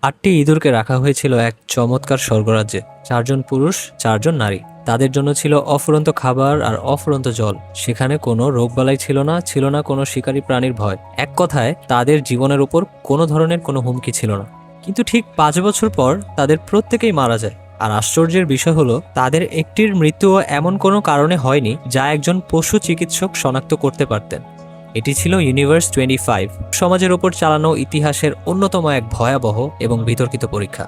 8টি ইঁদুরকে রাখা হয়েছিল এক চমৎকার স্বর্গরাজ্যে। 4 জন পুরুষ, 4 জন নারী। তাদের জন্য ছিল অফুরন্ত খাবার আর অফুরন্ত জল। সেখানে কোনো রোগবালাই ছিল না, ছিল না কোনো শিকারী প্রাণীর ভয়। এক কথায় তাদের জীবনের উপর কোনো ধরনের কোনো হুমকি ছিল না। কিন্তু ঠিক 5 বছর পর তাদের প্রত্যেকেই মারা যায়। আর আশ্চর্যের বিষয় হলো, তাদের একটির মৃত্যুও এমন কোনো কারণে হয়নি যা একজন পশু চিকিৎসক শনাক্ত করতে পারতেন। এটি ছিল ইউনিভার্স 25, সমাজের ওপর চালানো ইতিহাসের অন্যতম এক ভয়াবহ এবং বিতর্কিত পরীক্ষা।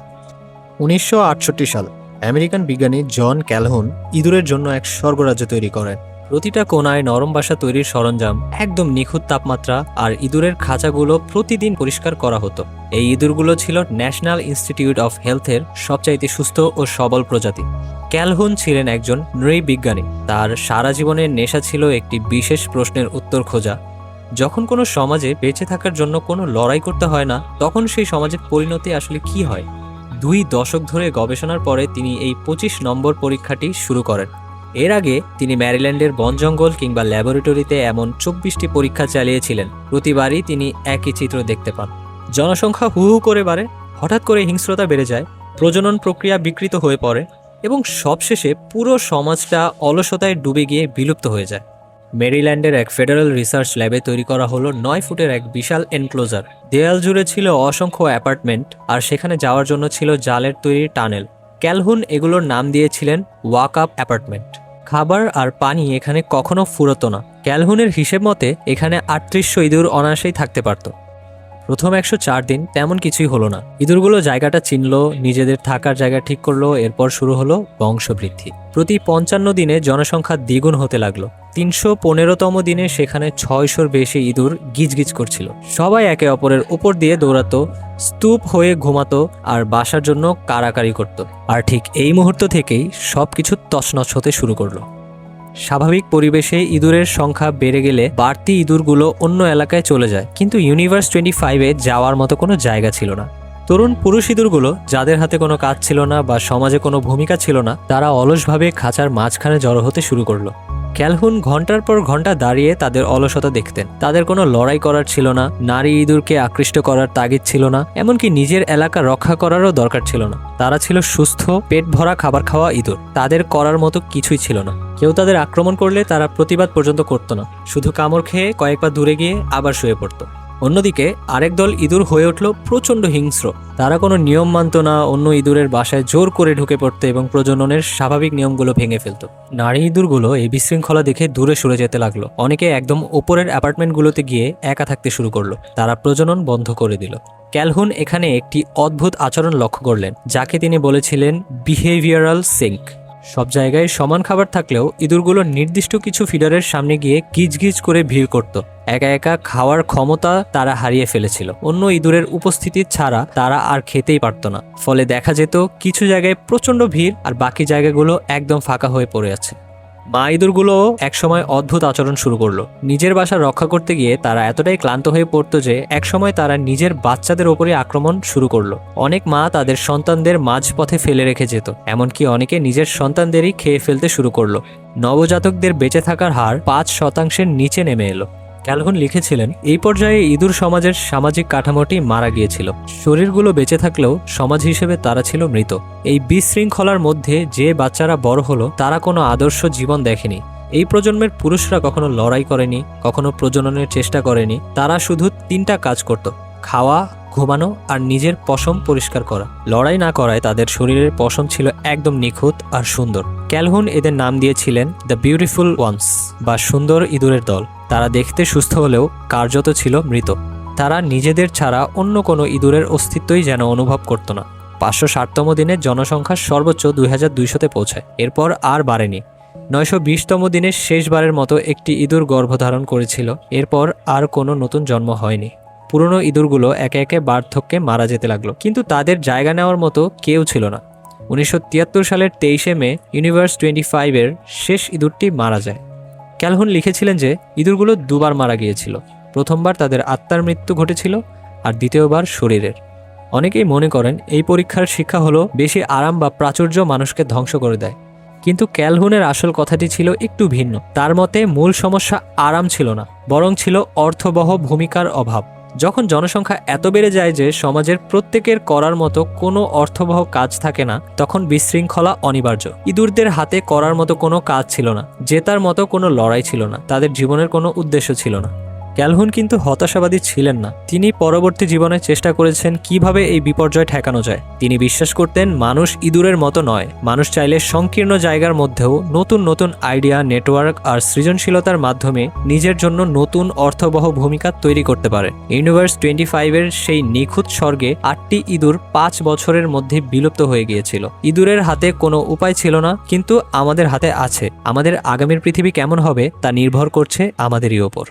1968 সাল আমেরিকান বিজ্ঞানী জন ক্যালহুন ইঁদুরের জন্য এক স্বর্গরাজ্য তৈরি করেন। প্রতিটা কোণায় নরম বাসা তৈরির সরঞ্জাম, একদম নিখুঁত তাপমাত্রা, আর ইঁদুরের খাঁচাগুলো প্রতিদিন পরিষ্কার করা হতো। এই ইঁদুরগুলো ছিল ন্যাশনাল ইনস্টিটিউট অফ হেলথের সবচাইতে সুস্থ ও সবল প্রজাতি। ক্যালহুন ছিলেন একজন নৃবিজ্ঞানী। তার সারা জীবনের নেশা ছিল একটি বিশেষ প্রশ্নের উত্তর খোঁজা। যখন কোনো সমাজে বেঁচে থাকার জন্য কোনো লড়াই করতে হয় না, তখন সেই সমাজের পরিণতি আসলে কি হয়? 2 দশক ধরে গবেষণার পরে তিনি এই 25 নম্বর পরীক্ষাটি শুরু করেন। এর আগে তিনি ম্যারিল্যান্ডের বন জঙ্গল কিংবা ল্যাবরেটরিতে এমন 24টি পরীক্ষা চালিয়েছিলেন। প্রতিবারই তিনি একই চিত্র দেখতে পান। জনসংখ্যা হু হু করে বাড়ে, হঠাৎ করে হিংস্রতা বেড়ে যায়, প্রজনন প্রক্রিয়া বিকৃত হয়ে পড়ে এবং সবশেষে পুরো সমাজটা অলসতায় ডুবে গিয়ে বিলুপ্ত হয়ে যায়। মেরিল্যান্ডের এক ফেডারেল রিসার্চ ল্যাবে তৈরি করা হলো 9 ফুটের এক বিশাল এনক্লোজার। দেয়াল জুড়ে ছিল অসংখ্য অ্যাপার্টমেন্ট, আর সেখানে যাওয়ার জন্য ছিল জালের তৈরি টানেল। ক্যালহুন এগুলোর নাম দিয়েছিলেন ওয়াক আপ অ্যাপার্টমেন্ট। খাবার আর পানি এখানে কখনো ফুরতো না। ক্যালহুনের হিসেব মতে এখানে 3800 ইঁদুর অনায়াসেই থাকতে পারত। প্রথম 104 দিন তেমন কিছুই হলো না। ইঁদুরগুলো জায়গাটা চিনল, নিজেদের থাকার জায়গা ঠিক করলো। এরপর শুরু হলো বংশবৃদ্ধি। প্রতি 55 দিনে জনসংখ্যা দ্বিগুণ হতে লাগলো। 315তম দিনে সেখানে 600-র বেশি ইঁদুর গিজগিজ করছিল। সবাই একে অপরের উপর দিয়ে দৌড়াতো, স্তূপ হয়ে ঘুমাতো আর বাসার জন্য কাড়াকাড়ি করত। আর ঠিক এই মুহূর্ত থেকেই সবকিছু তছনছ হতে শুরু করলো। স্বাভাবিক পরিবেশে ইঁদুরের সংখ্যা বেড়ে গেলে বাড়তি ইঁদুরগুলো অন্য এলাকায় চলে যায়, কিন্তু ইউনিভার্স 25-এ যাওয়ার মতো কোনো জায়গা ছিল না। তরুণ পুরুষ ইঁদুরগুলো, যাদের হাতে কোনো কাজ ছিল না বা সমাজে কোনো ভূমিকা ছিল না, তারা অলসভাবে খাঁচার মাঝখানে জড়ো হতে শুরু করলো। ক্যালহুন ঘন্টার পর ঘন্টা দাঁড়িয়ে তাদের অলসতা দেখতেন। তাদের কোনো লড়াই করার ছিল না, নারী ইঁদুরকে আকৃষ্ট করার তাগিদ ছিল না, এমনকি নিজের এলাকা রক্ষা করারও দরকার ছিল না। তারা ছিল সুস্থ, পেট ভরা খাবার খাওয়া ইঁদুর। তাদের করার মতো কিছুই ছিল না। কেউ তাদের আক্রমণ করলে তারা প্রতিবাদ পর্যন্ত করতো না, শুধু কামড় খেয়ে কয়েক পা দূরে গিয়ে আবার শুয়ে পড়তো। অন্যদিকে আরেক দল ইঁদুর হয়ে উঠল প্রচণ্ড হিংস্র। তারা কোনো নিয়ম মানত না, অন্য ইঁদুরের বাসায় জোর করে ঢুকে পড়তো এবং প্রজননের স্বাভাবিক নিয়মগুলো ভেঙে ফেলতো। নারী ইঁদুরগুলো এই বিশৃঙ্খলা দেখে দূরে সরে যেতে লাগলো। অনেকে একদম ওপরের অ্যাপার্টমেন্টগুলোতে গিয়ে একা থাকতে শুরু করলো। তারা প্রজনন বন্ধ করে দিল। ক্যালহুন এখানে একটি অদ্ভুত আচরণ লক্ষ্য করলেন, যাকে তিনি বলেছিলেন বিহেভিয়ারাল সিঙ্ক। সব জায়গায় সমান খাবার থাকলেও ইঁদুরগুলো নির্দিষ্ট কিছু ফিডারের সামনে গিয়ে গিজগিজ করে ভিড় করত। একা একা খাওয়ার ক্ষমতা তারা হারিয়ে ফেলেছিল। অন্য ইঁদুরের উপস্থিতি ছাড়া তারা আর খেতেই পারত না। ফলে দেখা যেত কিছু জায়গায় প্রচণ্ড ভিড় আর বাকি জায়গাগুলো একদম ফাঁকা হয়ে পড়ে আছে। মা ইঁদুরগুলোও একসময় অদ্ভুত আচরণ শুরু করলো। নিজের বাসা রক্ষা করতে গিয়ে তারা এতটাই ক্লান্ত হয়ে পড়তো যে একসময় তারা নিজের বাচ্চাদের ওপরে আক্রমণ শুরু করলো। অনেক মা তাদের সন্তানদের মাঝপথে ফেলে রেখে যেত, এমনকি অনেকে নিজের সন্তানদেরই খেয়ে ফেলতে শুরু করলো। নবজাতকদের বেঁচে থাকার হার 5% নিচে নেমে এলো। ক্যালহুন লিখেছিলেন, এই পর্যায়ে ইঁদুর সমাজের সামাজিক কাঠামোটি মারা গিয়েছিল। শরীরগুলো বেঁচে থাকলেও সমাজ হিসেবে তারা ছিল মৃত। এই বিশৃঙ্খলার মধ্যে যে বাচ্চারা বড় হলো, তারা কোনো আদর্শ জীবন দেখেনি। এই প্রজন্মের পুরুষরা কখনো লড়াই করেনি, কখনো প্রজননের চেষ্টা করেনি। তারা শুধু 3টা কাজ করত: খাওয়া, ঘুমানো আর নিজের পশম পরিষ্কার করা। লড়াই না করায় তাদের শরীরের পশম ছিল একদম নিখুঁত আর সুন্দর। ক্যালহুন এদের নাম দিয়েছিলেন দ্য বিউটিফুল ওয়ান্স, বা সুন্দর ইঁদুরের দল। তারা দেখতে সুস্থ হলেও কার্যত ছিল মৃত। তারা নিজেদের ছাড়া অন্য কোনো ইঁদুরের অস্তিত্বই যেন অনুভব করত না। 560তম দিনে জনসংখ্যা সর্বোচ্চ 2200-তে পৌঁছায়। এরপর আর বাড়েনি। 920তম দিনে শেষবারের মতো একটি ইঁদুর গর্ভধারণ করেছিল। এরপর আর কোনো নতুন জন্ম হয়নি। পুরনো ইঁদুরগুলো একে একে বার্ধক্যে মারা যেতে লাগলো, কিন্তু তাদের জায়গা নেওয়ার মতো কেউ ছিল না। 1973 সালের 23শে মে ইউনিভার্স 25-এর শেষ ইঁদুরটি মারা যায়। ক্যালহুন লিখেছিলেন যে ইঁদুরগুলো 2বার মারা গিয়েছিল। প্রথমবার তাদের আত্মার মৃত্যু ঘটেছিল, আর দ্বিতীয়বার শরীরের। অনেকেই মনে করেন এই পরীক্ষার শিক্ষা হলো বেশি আরাম বা প্রাচুর্য মানুষকে ধ্বংস করে দেয়। কিন্তু ক্যালহুনের আসল কথাটি ছিল একটু ভিন্ন। তার মতে মূল সমস্যা আরাম ছিল না, বরং ছিল অর্থবহ ভূমিকার অভাব। যখন জনসংখ্যা এত বেড়ে যায় যে সমাজের প্রত্যেকের করার মতো কোনো অর্থবহ কাজ থাকে না, তখন বিশৃঙ্খলা অনিবার্য। ইঁদুরদের হাতে করার মতো কোনো কাজ ছিল না, জেতার মতো কোনো লড়াই ছিল না, তাদের জীবনের কোনো উদ্দেশ্য ছিল না। ক্যালহুন কিন্তু হতাশাবাদী ছিলেন না। তিনি পরবর্তী জীবনে চেষ্টা করেছেন কিভাবে এই বিপর্যয় ঠেকানো যায়। তিনি বিশ্বাস করতেন মানুষ ইঁদুরের মতো নয়, মানুষ চাইলে সংকীর্ণ জায়গার মধ্যেও নতুন নতুন আইডিয়া, নেটওয়ার্ক আর সৃজনশীলতার মাধ্যমে নিজের জন্য নতুন অর্থবহ ভূমিকা তৈরি করতে পারে। ইউনিভার্স 25-এর সেই নিখুঁত স্বর্গে 8টি ইঁদুর 5 বছরের মধ্যে বিলুপ্ত হয়ে গিয়েছিল। ইঁদুরের হাতে কোনো উপায় ছিল না, কিন্তু আমাদের হাতে আছে। আমাদের আগামীর পৃথিবী কেমন হবে তা নির্ভর করছে আমাদেরই ওপর।